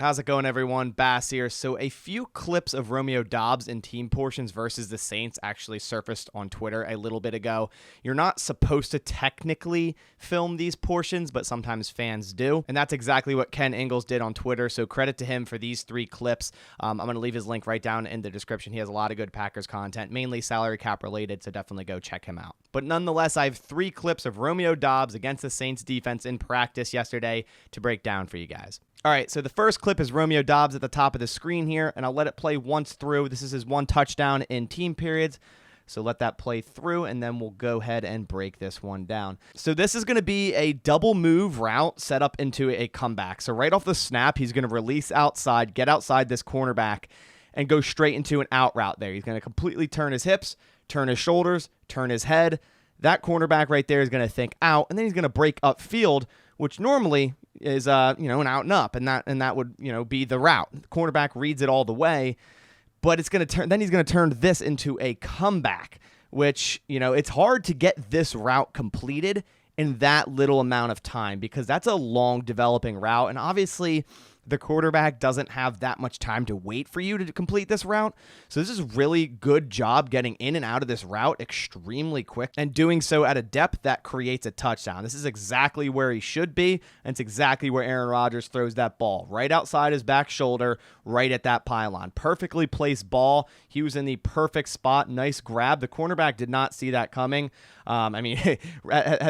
How's it going, everyone? Bass here. So a few clips of Romeo Doubs in team portions versus the Saints actually surfaced on Twitter a little bit ago. You're not supposed to technically film these portions, but sometimes fans do. And that's exactly what Ken Ingalls did on Twitter. So credit to him for these 3 clips. I'm going to leave his link right down in the description. He has a lot of good Packers content, mainly salary cap related, so definitely go check him out. But nonetheless, I have 3 clips of Romeo Doubs against the Saints defense in practice yesterday to break down for you guys. All right, so the first clip is Romeo Doubs at the top of the screen here, and I'll let it play once through. This is his 1 touchdown in team periods, so let that play through, and then we'll go ahead and break this one down. So this is going to be a double move route set up into a comeback. So right off the snap, he's going to release outside, get outside this cornerback, and go straight into an out route there. He's going to completely turn his hips, turn his shoulders, turn his head. That cornerback right there is going to think out, and then he's going to break upfield, which normally is an out and up, and that would be the route. The cornerback reads it all the way, but it's going to turn. Then he's going to turn this into a comeback, which it's hard to get this route completed in that little amount of time because that's a long developing route, and obviously the quarterback doesn't have that much time to wait for you to complete this route. So this is really good job getting in and out of this route extremely quick and doing so at a depth that creates a touchdown. This is exactly where he should be, and it's exactly where Aaron Rodgers throws that ball. Right outside his back shoulder, right at that pylon. Perfectly placed ball. He was in the perfect spot. Nice grab. The cornerback did not see that coming. At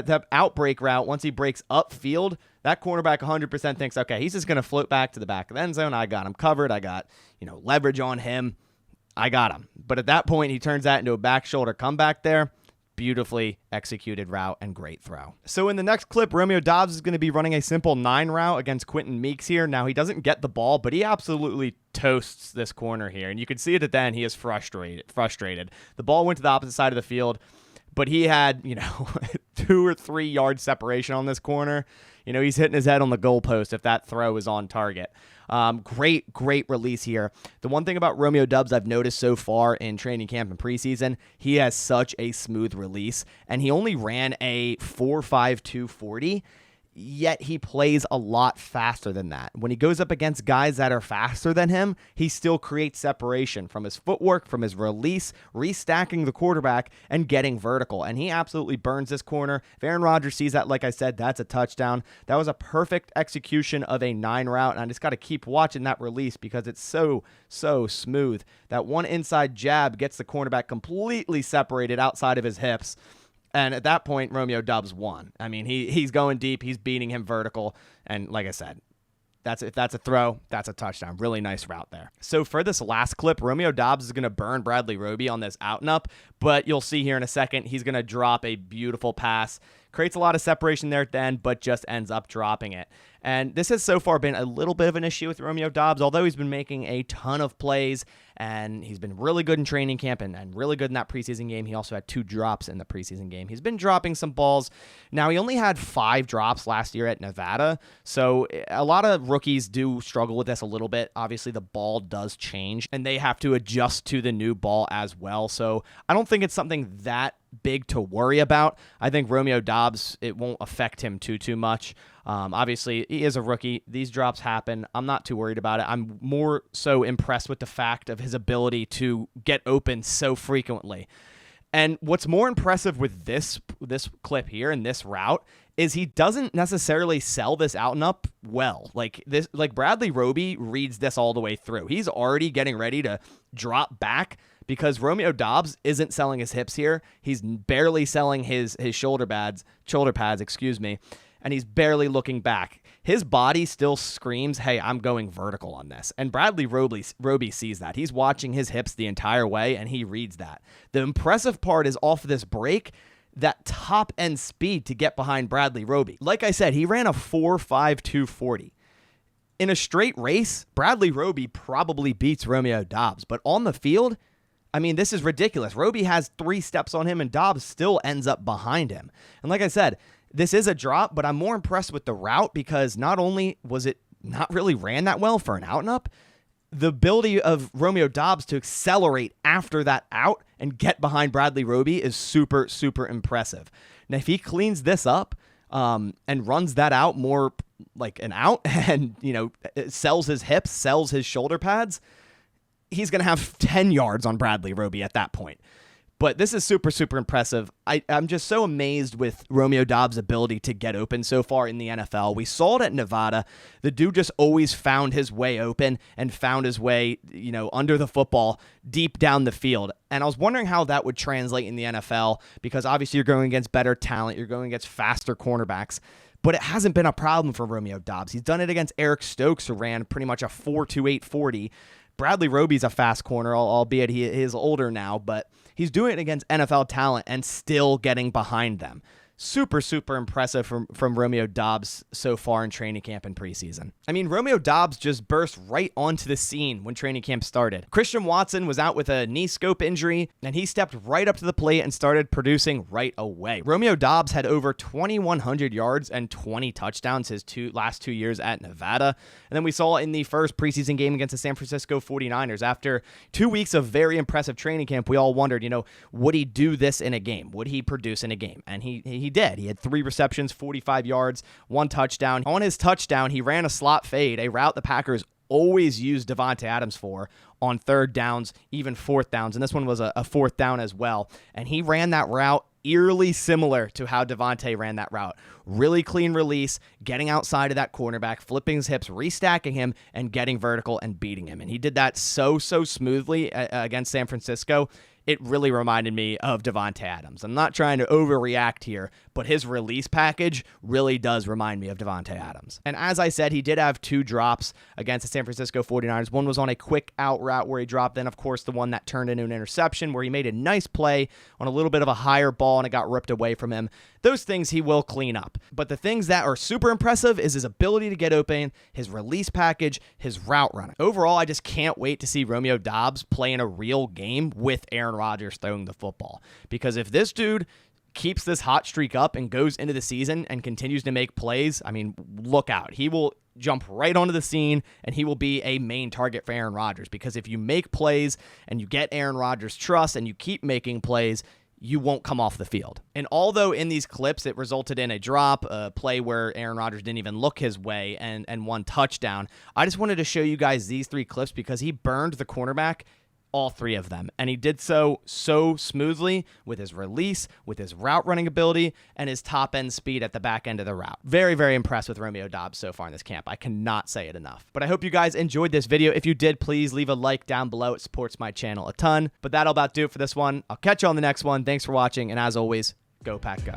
the outbreak route, once he breaks upfield, that cornerback 100% thinks, okay, he's just going to float back to the back of the end zone. I got him covered. I got, leverage on him. I got him. But at that point, he turns that into a back shoulder comeback there. Beautifully executed route and great throw. So in the next clip, Romeo Doubs is going to be running a simple 9 route against Quentin Meeks here. Now, he doesn't get the ball, but he absolutely toasts this corner here. And you can see it at the end. He is frustrated. The ball went to the opposite side of the field, but he had, 2 or 3 yard separation on this corner. He's hitting his head on the goalpost if that throw is on target. Great release here. The one thing about Romeo Doubs I've noticed so far in training camp and preseason, he has such a smooth release, and he only ran a 4.52 40. Yet he plays a lot faster than that. When he goes up against guys that are faster than him, he still creates separation from his footwork, from his release, restacking the quarterback, and getting vertical. And he absolutely burns this corner. If Aaron Rodgers sees that, like I said, that's a touchdown. That was a perfect execution of a 9 route, and I just got to keep watching that release because it's so smooth. That one inside jab gets the cornerback completely separated outside of his hips. And at that point, Romeo Doubs won. I mean, he's going deep. He's beating him vertical. And like I said, if that's a throw, that's a touchdown. Really nice route there. So for this last clip, Romeo Doubs is going to burn Bradley Roby on this out and up. But you'll see here in a second, he's going to drop a beautiful pass. Creates a lot of separation there at the end, but just ends up dropping it. And this has so far been a little bit of an issue with Romeo Doubs, although he's been making a ton of plays, and he's been really good in training camp and really good in that preseason game. He also had 2 drops in the preseason game. He's been dropping some balls. Now, he only had 5 drops last year at Nevada, so a lot of rookies do struggle with this a little bit. Obviously, the ball does change, and they have to adjust to the new ball as well. So I don't think it's something that big to worry about. I think Romeo Doubs, it won't affect him too much. Obviously, he is a rookie. These drops happen. I'm not too worried about it. I'm more so impressed with the fact of his ability to get open so frequently. And what's more impressive with this clip here and this route is he doesn't necessarily sell this out and up well. Like Bradley Roby reads this all the way through. He's already getting ready to drop back because Romeo Doubs isn't selling his hips here. He's barely selling his shoulder pads, and he's barely looking back. His body still screams, hey, I'm going vertical on this. And Bradley Roby sees that. He's watching his hips the entire way, and he reads that. The impressive part is off of this break, that top end speed to get behind Bradley Roby. Like I said, he ran a 4.52 40. In a straight race, Bradley Roby probably beats Romeo Doubs, but on the field, I mean, this is ridiculous. Roby has 3 steps on him, and Doubs still ends up behind him. And like I said, this is a drop, but I'm more impressed with the route because not only was it not really ran that well for an out and up, the ability of Romeo Doubs to accelerate after that out and get behind Bradley Roby is super impressive. Now, if he cleans this up, and runs that out more like an out and, sells his hips, sells his shoulder pads, he's going to have 10 yards on Bradley Roby at that point. But this is super, super impressive. I'm just so amazed with Romeo Doubs' ability to get open so far in the NFL. We saw it at Nevada. The dude just always found his way open and found his way, under the football deep down the field. And I was wondering how that would translate in the NFL because obviously you're going against better talent. You're going against faster cornerbacks. But it hasn't been a problem for Romeo Doubs. He's done it against Eric Stokes, who ran pretty much a 4.28 40. Bradley Roby's a fast corner, albeit he is older now, but he's doing it against NFL talent and still getting behind them. Super, super impressive from Romeo Doubs so far in training camp and preseason. I mean, Romeo Doubs just burst right onto the scene when training camp started. Christian Watson was out with a knee scope injury, and he stepped right up to the plate and started producing right away. Romeo Doubs had over 2,100 yards and 20 touchdowns his last 2 years at Nevada. And then we saw in the first preseason game against the San Francisco 49ers, after 2 weeks of very impressive training camp, we all wondered, would he do this in a game? Would he produce in a game? And he did. He had 3 receptions, 45 yards, 1 touchdown. On his touchdown, he ran a slot fade, a route the Packers always used Davante Adams for on 3rd downs, even 4th downs. And this one was a 4th down as well. And he ran that route eerily similar to how Davante ran that route. Really clean release, getting outside of that cornerback, flipping his hips, restacking him, and getting vertical and beating him. And he did that so smoothly against San Francisco. It really reminded me of Davante Adams. I'm not trying to overreact here, but his release package really does remind me of Davante Adams. And as I said, he did have 2 drops against the San Francisco 49ers. One was on a quick out route where he dropped, then of course the one that turned into an interception where he made a nice play on a little bit of a higher ball and it got ripped away from him. Those things he will clean up. But the things that are super impressive is his ability to get open, his release package, his route running. Overall, I just can't wait to see Romeo Doubs play in a real game with Aaron Rodgers throwing the football. Because if this dude keeps this hot streak up and goes into the season and continues to make plays, I mean, look out. He will jump right onto the scene and he will be a main target for Aaron Rodgers. Because if you make plays and you get Aaron Rodgers' trust and you keep making plays, you won't come off the field. And although in these clips it resulted in a drop, a play where Aaron Rodgers didn't even look his way, and 1 touchdown, I just wanted to show you guys these 3 clips because he burned the cornerback, all 3 of them. And he did so smoothly with his release, with his route running ability, and his top end speed at the back end of the route. Very, very impressed with Romeo Doubs so far in this camp. I cannot say it enough. But I hope you guys enjoyed this video. If you did, please leave a like down below. It supports my channel a ton. But that'll about do it for this one. I'll catch you on the next one. Thanks for watching. And as always, go Pack Go.